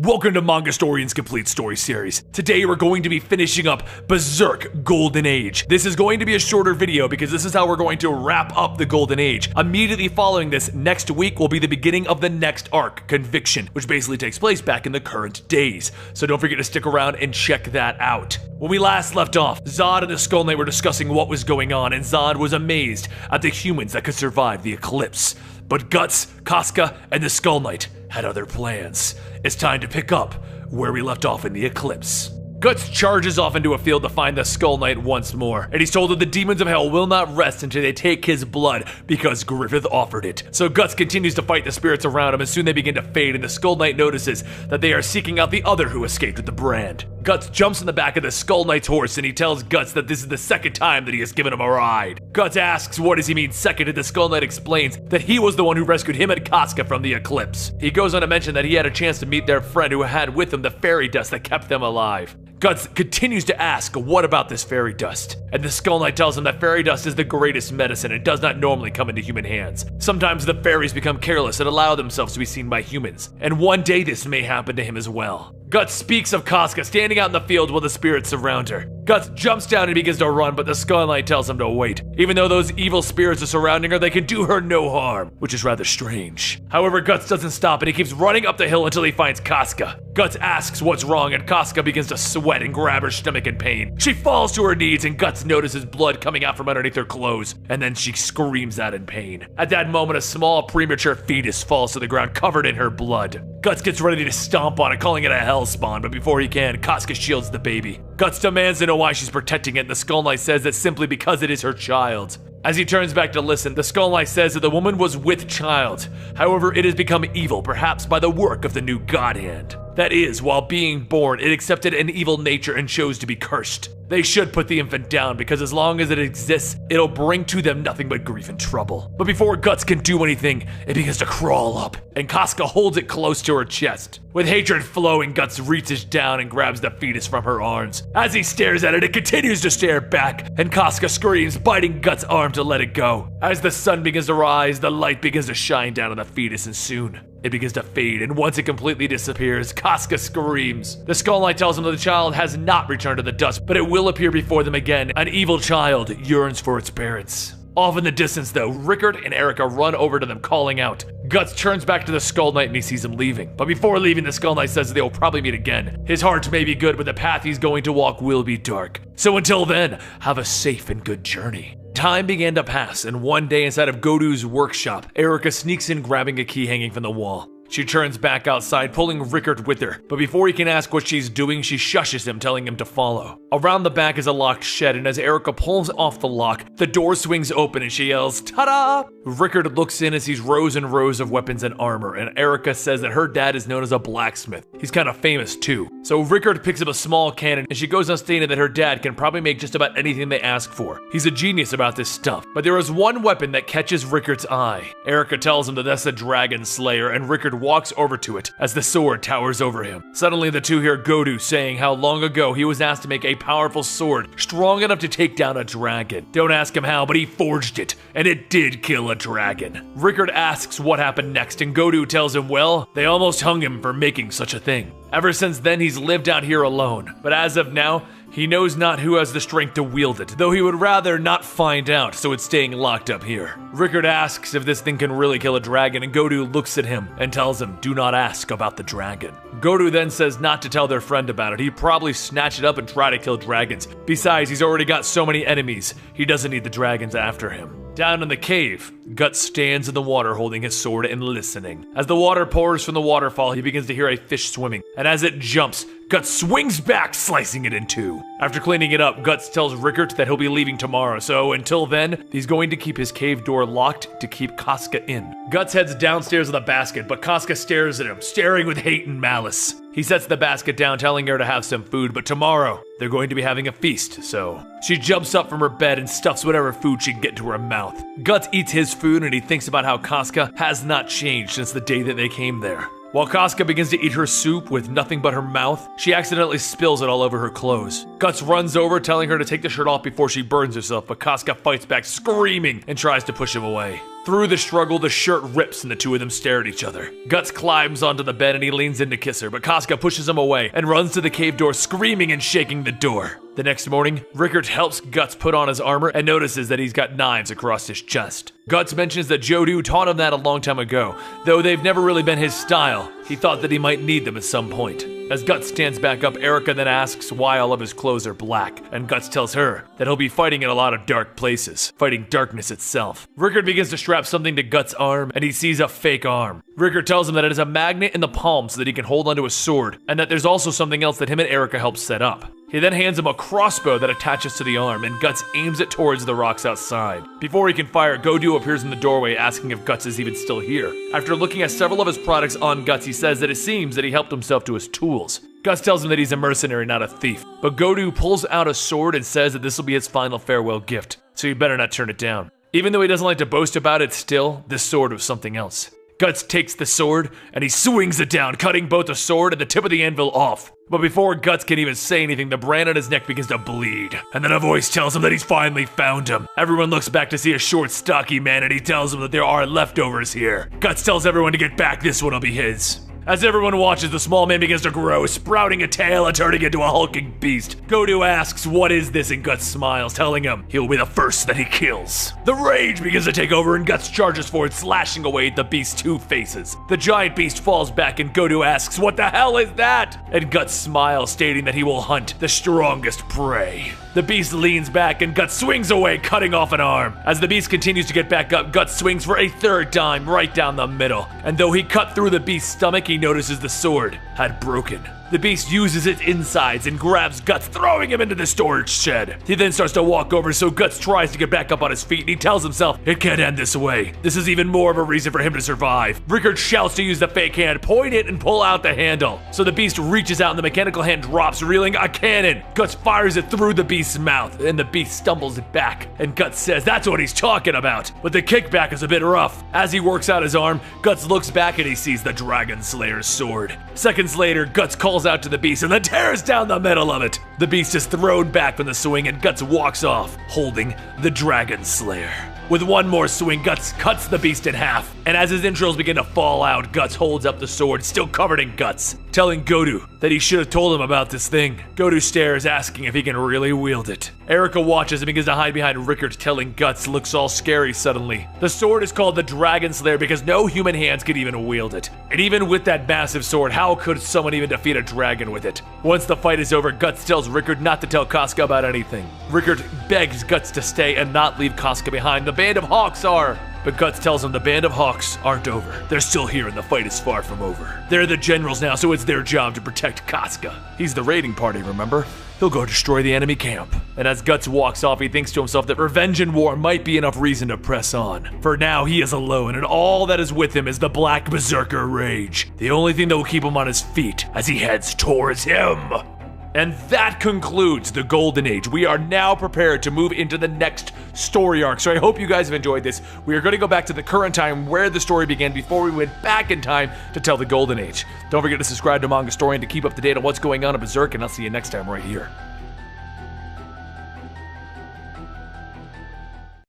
Welcome to Manga Historian's Complete Story Series. Today we're going to be finishing up Berserk Golden Age. This is going to be a shorter video because this is how we're going to wrap up the Golden Age. Immediately following this, next week will be the beginning of the next arc, Conviction, which basically takes place back in the current days. So don't forget to stick around and check that out. When we last left off, Zod and the Skull Knight were discussing what was going on, and Zod was amazed at the humans that could survive the eclipse. But Guts, Casca, and the Skull Knight had other plans. It's time to pick up where we left off in the eclipse. Guts charges off into a field to find the Skull Knight once more, and he's told that the demons of hell will not rest until they take his blood because Griffith offered it. So Guts continues to fight the spirits around him, and soon they begin to fade, and the Skull Knight notices that they are seeking out the other who escaped with the brand. Guts jumps in the back of the Skull Knight's horse, and he tells Guts that this is the second time that he has given him a ride. Guts asks what does he mean second, and the Skull Knight explains that he was the one who rescued him and Casca from the eclipse. He goes on to mention that he had a chance to meet their friend who had with him the fairy dust that kept them alive. Guts continues to ask, what about this fairy dust? And the Skull Knight tells him that fairy dust is the greatest medicine and does not normally come into human hands. Sometimes the fairies become careless and allow themselves to be seen by humans, and one day this may happen to him as well. Guts speaks of Casca standing out in the field while the spirits surround her. Guts jumps down and begins to run, but the Skull Knight tells him to wait. Even though those evil spirits are surrounding her, they can do her no harm, which is rather strange. However, Guts doesn't stop and he keeps running up the hill until he finds Casca. Guts asks what's wrong, and Casca begins to sweat and grab her stomach in pain. She falls to her knees and Guts notices blood coming out from underneath her clothes, and then she screams out in pain. At that moment, a small premature fetus falls to the ground covered in her blood. Guts gets ready to stomp on it, calling it a hellspawn, but before he can, Casca shields the baby. Guts demands to know why she's protecting it, and the Skull Knight says that simply because it is her child. As he turns back to listen, the Skull Knight says that the woman was with child. However, it has become evil, perhaps by the work of the new God Hand. That is, while being born, it accepted an evil nature and chose to be cursed. They should put the infant down because as long as it exists, it'll bring to them nothing but grief and trouble. But before Guts can do anything, it begins to crawl up, and Casca holds it close to her chest. With hatred flowing, Guts reaches down and grabs the fetus from her arms. As he stares at it, it continues to stare back, and Casca screams, biting Guts' arm to let it go. As the sun begins to rise, the light begins to shine down on the fetus, and soon it begins to fade, and once it completely disappears, Casca screams. The Skull Knight tells him that the child has not returned to the dust, but it will appear before them again. An evil child yearns for its parents. Off in the distance though, Rickard and Erica run over to them calling out. Guts turns back to the Skull Knight and he sees him leaving. But before leaving, the Skull Knight says that they will probably meet again. His heart may be good, but the path he's going to walk will be dark. So until then, have a safe and good journey. Time began to pass, and one day inside of Godu's workshop, Erica sneaks in grabbing a key hanging from the wall. She turns back outside, pulling Rickard with her, but before he can ask what she's doing, she shushes him, telling him to follow. Around the back is a locked shed, and as Erica pulls off the lock, the door swings open and she yells, "Ta-da!" Rickard looks in and sees rows and rows of weapons and armor, and Erica says that her dad is known as a blacksmith. He's kind of famous too. So Rickard picks up a small cannon, and she goes on stating that her dad can probably make just about anything they ask for. He's a genius about this stuff, but there is one weapon that catches Rickard's eye. Erica tells him that that's the Dragon Slayer, and Rickard walks over to it as the sword towers over him. Suddenly the two hear Godu saying how long ago he was asked to make a powerful sword strong enough to take down a dragon. Don't ask him how, but he forged it, and it did kill a dragon. Rickard asks what happened next, and Godu tells him, well, they almost hung him for making such a thing. Ever since then, he's lived out here alone, but as of now, he knows not who has the strength to wield it, though he would rather not find out, so it's staying locked up here. Rickard asks if this thing can really kill a dragon, and Godu looks at him and tells him, do not ask about the dragon. Godu then says not to tell their friend about it. He'd probably snatch it up and try to kill dragons. Besides, he's already got so many enemies, he doesn't need the dragons after him. Down in the cave, Guts stands in the water holding his sword and listening. As the water pours from the waterfall, he begins to hear a fish swimming, and as it jumps, Guts swings back, slicing it in two. After cleaning it up, Guts tells Rickard that he'll be leaving tomorrow, so until then, he's going to keep his cave door locked to keep Casca in. Guts heads downstairs with a basket, but Casca stares at him, staring with hate and malice. He sets the basket down, telling her to have some food, but tomorrow, they're going to be having a feast, so she jumps up from her bed and stuffs whatever food she can get into her mouth. Guts eats his food and he thinks about how Casca has not changed since the day that they came there. While Casca begins to eat her soup with nothing but her mouth, she accidentally spills it all over her clothes. Guts runs over, telling her to take the shirt off before she burns herself, but Casca fights back, screaming, and tries to push him away. Through the struggle, the shirt rips and the two of them stare at each other. Guts climbs onto the bed and he leans in to kiss her, but Casca pushes him away and runs to the cave door, screaming and shaking the door. The next morning, Rickard helps Guts put on his armor and notices that he's got knives across his chest. Guts mentions that Jodu taught him that a long time ago, though they've never really been his style. He thought that he might need them at some point. As Guts stands back up, Erica then asks why all of his clothes are black, and Guts tells her that he'll be fighting in a lot of dark places, fighting darkness itself. Rickard begins to strap something to Guts' arm, and he sees a fake arm. Rickard tells him that it is a magnet in the palm so that he can hold onto a sword, and that there's also something else that him and Erica helped set up. He then hands him a crossbow that attaches to the arm, and Guts aims it towards the rocks outside. Before he can fire, Godu appears in the doorway asking if Guts is even still here. After looking at several of his products on Guts, he says that it seems that he helped himself to his tools. Guts tells him that he's a mercenary, not a thief. But Godu pulls out a sword and says that this will be his final farewell gift, so he better not turn it down. Even though he doesn't like to boast about it still, this sword was something else. Guts takes the sword and he swings it down, cutting both the sword and the tip of the anvil off. But before Guts can even say anything, the brand on his neck begins to bleed. And then a voice tells him that he's finally found him. Everyone looks back to see a short, stocky man, and he tells them that there are leftovers here. Guts tells everyone to get back, this one will be his. As everyone watches, the small man begins to grow, sprouting a tail and turning into a hulking beast. Godu asks, what is this? And Guts smiles, telling him he'll be the first that he kills. The rage begins to take over and Guts charges forward, slashing away at the beast's two faces. The giant beast falls back and Godu asks, what the hell is that? And Guts smiles, stating that he will hunt the strongest prey. The beast leans back and Guts swings away, cutting off an arm. As the beast continues to get back up, Guts swings for a third time right down the middle. And though he cut through the beast's stomach, he notices the sword had broken. The beast uses its insides and grabs Guts, throwing him into the storage shed. He then starts to walk over, so Guts tries to get back up on his feet and he tells himself it can't end this way. This is even more of a reason for him to survive. Rickard shouts to use the fake hand, point it and pull out the handle. So the beast reaches out and the mechanical hand drops, reeling a cannon. Guts fires it through the beast's mouth and the beast stumbles it back. And Guts says that's what he's talking about. But the kickback is a bit rough. As he works out his arm, Guts looks back and he sees the Dragon Slayer's sword. Seconds later, Guts calls out to the beast and then tears down the middle of it. The beast is thrown back from the swing and Guts walks off, holding the Dragon Slayer. With one more swing, Guts cuts the beast in half, and as his entrails begin to fall out, Guts holds up the sword, still covered in guts, telling Godu that he should have told him about this thing. Godu stares, asking if he can really wield it. Erica watches and begins to hide behind Rickard, telling Guts looks all scary suddenly. The sword is called the Dragon Slayer because no human hands could even wield it. And even with that massive sword, how could someone even defeat a dragon with it? Once the fight is over, Guts tells Rickard not to tell Casca about anything. Rickard begs Guts to stay and not leave Casca behind. The band of Hawks are. But Guts tells him the band of Hawks aren't over. They're still here and the fight is far from over. They're the generals now, so it's their job to protect Casca. He's the raiding party, remember? He'll go destroy the enemy camp. And as Guts walks off, he thinks to himself that revenge and war might be enough reason to press on. For now, he is alone, and all that is with him is the Black Berserker Rage. The only thing that will keep him on his feet as he heads towards him. And that concludes the Golden Age. We are now prepared to move into the next story arc. So I hope you guys have enjoyed this. We are going to go back to the current time where the story began before we went back in time to tell the Golden Age. Don't forget to subscribe to Manga Historian to keep up to date on what's going on in Berserk, and I'll see you next time right here.